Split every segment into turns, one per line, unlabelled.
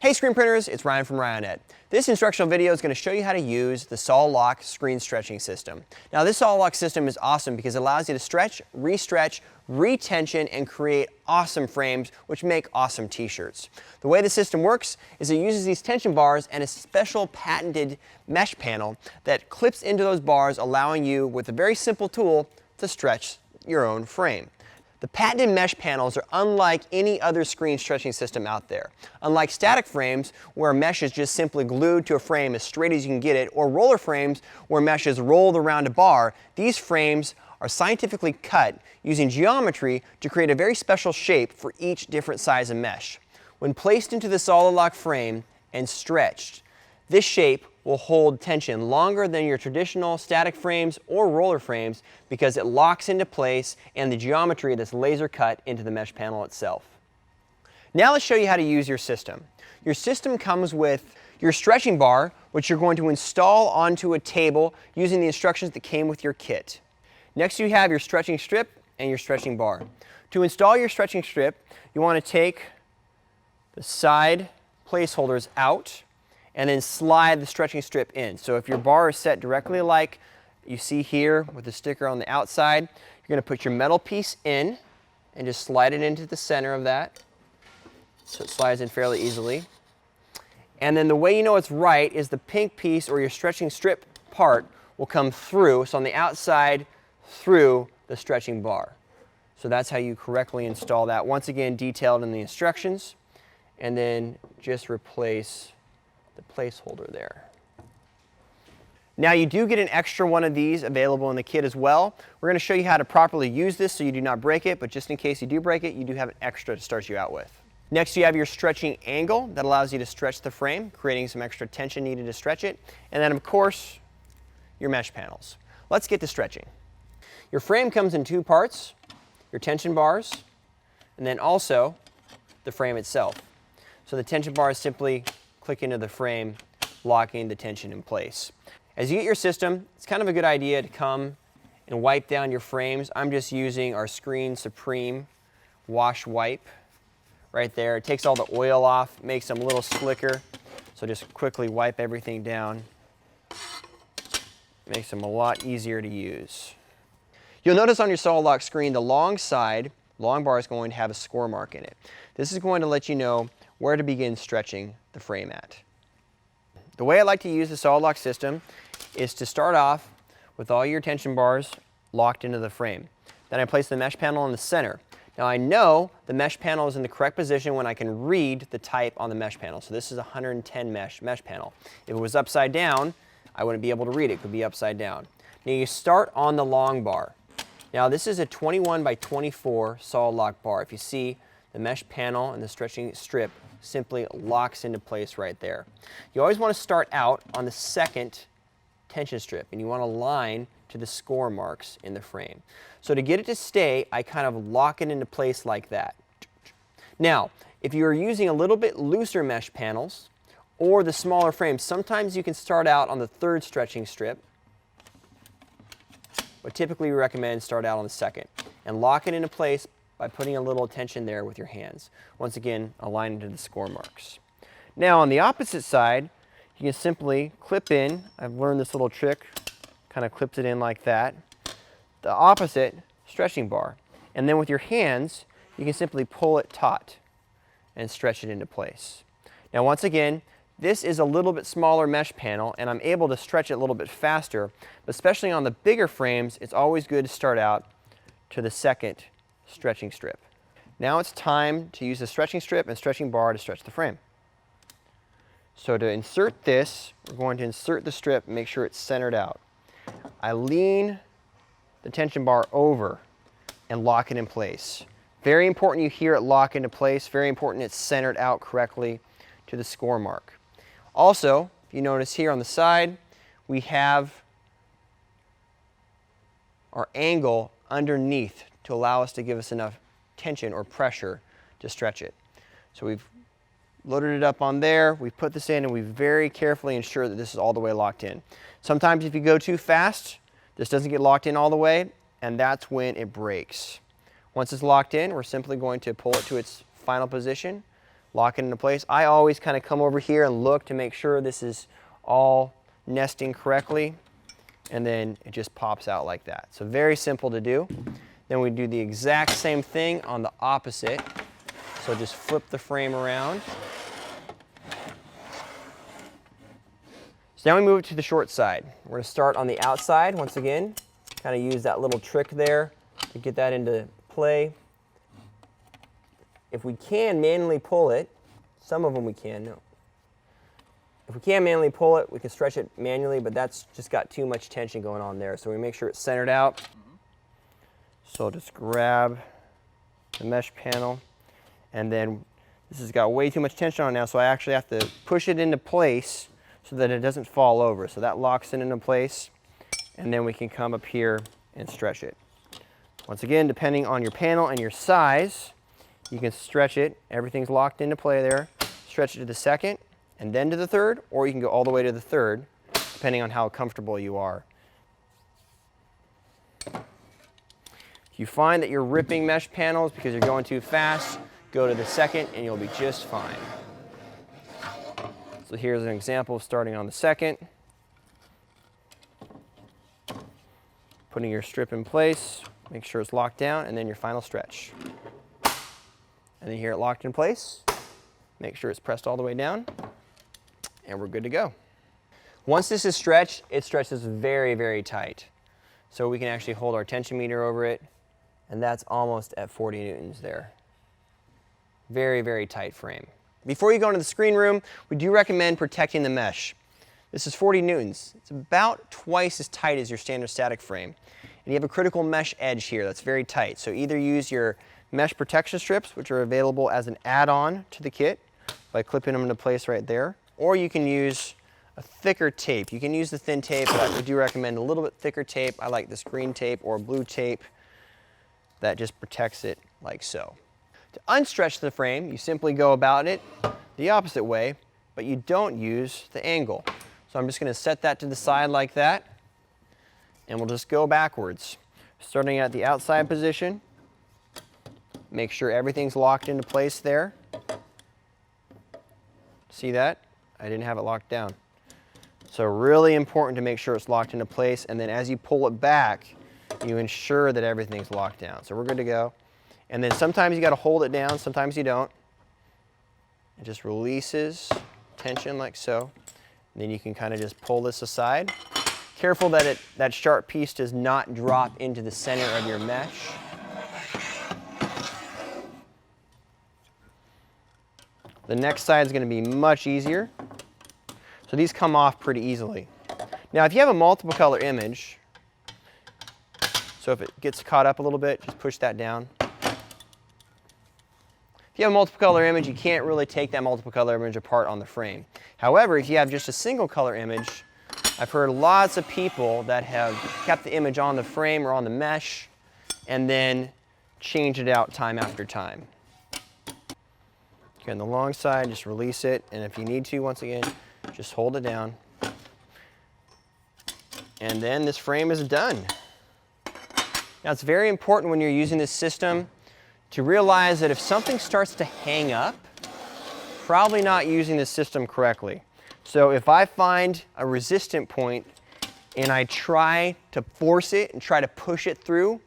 Hey screen printers, it's Ryan from Ryonet. This instructional video is going to show you how to use the Sol-Loc screen stretching system. Now this Sol-Loc system is awesome because it allows you to stretch, re-stretch, retension, and create awesome frames which make awesome t-shirts. The way the system works is it uses these tension bars and a special patented mesh panel that clips into those bars, allowing you with a very simple tool to stretch your own frame. The patented mesh panels are unlike any other screen stretching system out there. Unlike static frames, where mesh is just simply glued to a frame as straight as you can get it, or roller frames where mesh is rolled around a bar, these frames are scientifically cut using geometry to create a very special shape for each different size of mesh. When placed into the solid-loc frame and stretched, this shape will hold tension longer than your traditional static frames or roller frames because it locks into place and the geometry that's laser cut into the mesh panel itself. Now let's show you how to use your system. Your system comes with your stretching bar, which you're going to install onto a table using the instructions that came with your kit. Next you have your stretching strip and your stretching bar. To install your stretching strip, you want to take the side placeholders out and then slide the stretching strip in. So if your bar is set directly like you see here with the sticker on the outside, you're going to put your metal piece in and just slide it into the center of that so it slides in fairly easily. And then the way you know it's right is the pink piece or your stretching strip part will come through, so on the outside through the stretching bar. So that's how you correctly install that. Once again, detailed in the instructions, and then just replace the placeholder there. Now you do get an extra one of these available in the kit as well. We're going to show you how to properly use this so you do not break it, but just in case you do break it, you do have an extra to start you out with. Next you have your stretching angle that allows you to stretch the frame, creating some extra tension needed to stretch it. And then of course, your mesh panels. Let's get to stretching. Your frame comes in two parts, your tension bars, and then also the frame itself. So the tension bars simply click into the frame, locking the tension in place. As you get your system, it's kind of a good idea to come and wipe down your frames. I'm just using our Screen Supreme wash wipe right there. It takes all the oil off, makes them a little slicker. So just quickly wipe everything down. Makes them a lot easier to use. You'll notice on your Sol-Loc screen the long bar is going to have a score mark in it. This is going to let you know where to begin stretching the frame at. The way I like to use the Sol-Loc system is to start off with all your tension bars locked into the frame. Then I place the mesh panel in the center. Now I know the mesh panel is in the correct position when I can read the type on the mesh panel. So this is a 110 mesh panel. If it was upside down, I wouldn't be able to read it. It could be upside down. Now you start on the long bar. Now this is a 21 by 24 Sol-Loc bar. If you see, the mesh panel and the stretching strip simply locks into place right there. You always want to start out on the second tension strip, and you want to line to the score marks in the frame. So to get it to stay, I kind of lock it into place like that. Now, if you're using a little bit looser mesh panels or the smaller frames, sometimes you can start out on the third stretching strip, but typically we recommend start out on the second and lock it into place by putting a little tension there with your hands. Once again, aligning to the score marks. Now on the opposite side, you can simply clip in. I've learned this little trick, kind of clips it in like that. The opposite stretching bar. And then with your hands, you can simply pull it taut and stretch it into place. Now once again, this is a little bit smaller mesh panel and I'm able to stretch it a little bit faster, but especially on the bigger frames, it's always good to start out to the second stretching strip. Now it's time to use the stretching strip and stretching bar to stretch the frame. So to insert this, we're going to insert the strip and make sure it's centered out. I lean the tension bar over and lock it in place. Very important you hear it lock into place. Very important it's centered out correctly to the score mark. Also, if you notice here on the side, we have our angle underneath to allow us to give us enough tension or pressure to stretch it. So we've loaded it up on there, we've put this in, and we very carefully ensure that this is all the way locked in. Sometimes if you go too fast, this doesn't get locked in all the way, and that's when it breaks. Once it's locked in, we're simply going to pull it to its final position, lock it into place. I always kind of come over here and look to make sure this is all nesting correctly, and then it just pops out like that. So very simple to do. Then we do the exact same thing on the opposite. So just flip the frame around. So now we move it to the short side. We're going to start on the outside once again. Kind of use that little trick there to get that into play. If we can manually pull it, some of them we can, no. If we can manually pull it, we can stretch it manually, but that's just got too much tension going on there. So we make sure it's centered out. So I'll just grab the mesh panel, and then this has got way too much tension on it now, so I actually have to push it into place so that it doesn't fall over. So that locks it into place, and then we can come up here and stretch it. Once again, depending on your panel and your size, you can stretch it. Everything's locked into play there. Stretch it to the second, and then to the third, or you can go all the way to the third, depending on how comfortable you are. If you find that you're ripping mesh panels because you're going too fast, go to the second and you'll be just fine. So here's an example of starting on the second. Putting your strip in place, make sure it's locked down, and then your final stretch. And then here it locked in place. Make sure it's pressed all the way down, and we're good to go. Once this is stretched, it stretches very, very tight. So we can actually hold our tension meter over it, and that's almost at 40 newtons there. Very, very tight frame. Before you go into the screen room, we do recommend protecting the mesh. This is 40 newtons. It's about twice as tight as your standard static frame. And you have a critical mesh edge here that's very tight. So either use your mesh protection strips, which are available as an add-on to the kit by clipping them into place right there, or you can use a thicker tape. You can use the thin tape, but I do recommend a little bit thicker tape. I like this green tape or blue tape that just protects it like so. To unstretch the frame, you simply go about it the opposite way, but you don't use the angle. So I'm just going to set that to the side like that, and we'll just go backwards. Starting at the outside position, make sure everything's locked into place there. See that? I didn't have it locked down. So really important to make sure it's locked into place, and then as you pull it back, you ensure that everything's locked down. So we're good to go. And then sometimes you got to hold it down, sometimes you don't. It just releases tension like so. And then you can kind of just pull this aside. Careful that that sharp piece does not drop into the center of your mesh. The next side is going to be much easier. So these come off pretty easily. Now if you have a multiple color image, so if it gets caught up a little bit, just push that down. If you have a multiple color image, you can't really take that multiple color image apart on the frame. However, if you have just a single color image, I've heard lots of people that have kept the image on the frame or on the mesh and then changed it out time after time. Okay, on the long side, just release it, and if you need to, once again, just hold it down. And then this frame is done. Now it's very important when you're using this system to realize that if something starts to hang up, probably not using the system correctly. So if I find a resistant point and I try to force it and try to push it through,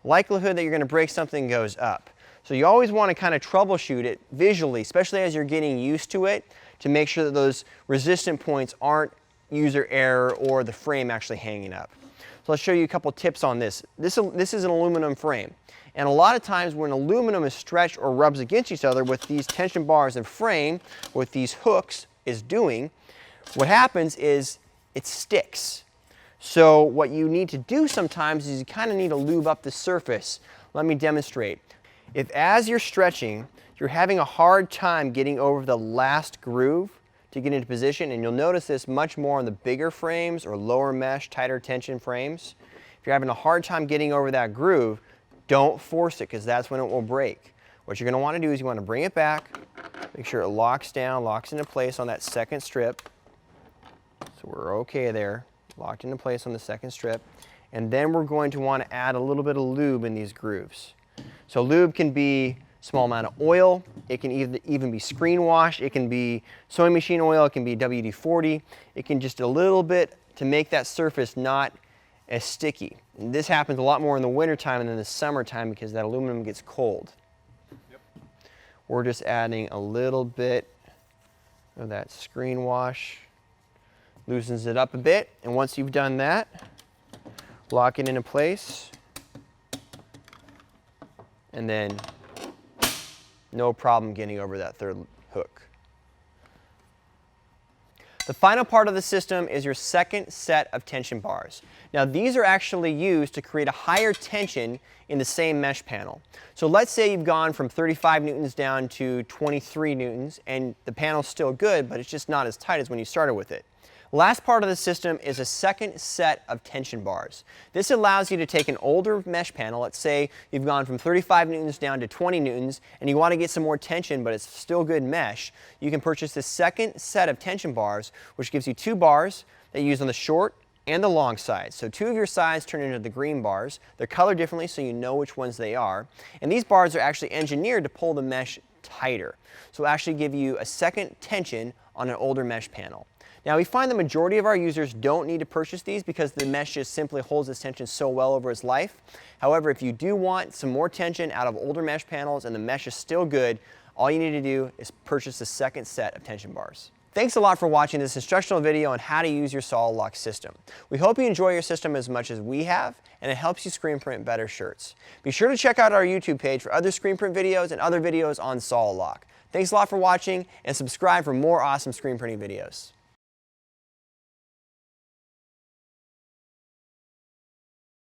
likelihood that you're going to break something goes up. So you always want to kind of troubleshoot it visually, especially as you're getting used to it, to make sure that those resistant points aren't user error or the frame actually hanging up. So let's show you a couple tips on this. This is an aluminum frame. And a lot of times when aluminum is stretched or rubs against each other with these tension bars and frame, with these hooks is doing, what happens is it sticks. So what you need to do sometimes is you kind of need to lube up the surface. Let me demonstrate. If as you're stretching, you're having a hard time getting over the last groove to get into position, and you'll notice this much more on the bigger frames or lower mesh, tighter tension frames. If you're having a hard time getting over that groove, don't force it, because that's when it will break. What you're going to want to do is you want to bring it back, make sure it locks down, locks into place on that second strip. So we're okay there, locked into place on the second strip. And then we're going to want to add a little bit of lube in these grooves. So lube can be small amount of oil. It can even be screen wash. It can be sewing machine oil. It can be WD-40. It can just a little bit to make that surface not as sticky. And this happens a lot more in the wintertime than in the summertime because that aluminum gets cold. Yep. We're just adding a little bit of that screen wash. Loosens it up a bit, and once you've done that, lock it into place, and then no problem getting over that third hook. The final part of the system is your second set of tension bars. Now these are actually used to create a higher tension in the same mesh panel. So let's say you've gone from 35 newtons down to 23 newtons and the panel's still good, but it's just not as tight as when you started with it. Last part of the system is a second set of tension bars. This allows you to take an older mesh panel, let's say you've gone from 35 newtons down to 20 newtons and you want to get some more tension but it's still good mesh. You can purchase this second set of tension bars, which gives you 2 bars that you use on the short and the long side. So 2 of your sides turn into the green bars. They're colored differently so you know which ones they are. And these bars are actually engineered to pull the mesh tighter. So it'll actually give you a second tension on an older mesh panel. Now we find the majority of our users don't need to purchase these because the mesh just simply holds its tension so well over its life. However, if you do want some more tension out of older mesh panels and the mesh is still good, all you need to do is purchase the second set of tension bars. Thanks a lot for watching this instructional video on how to use your Sol-Loc system. We hope you enjoy your system as much as we have and it helps you screen print better shirts. Be sure to check out our YouTube page for other screen print videos and other videos on Sol-Loc. Thanks a lot for watching and subscribe for more awesome screen printing videos.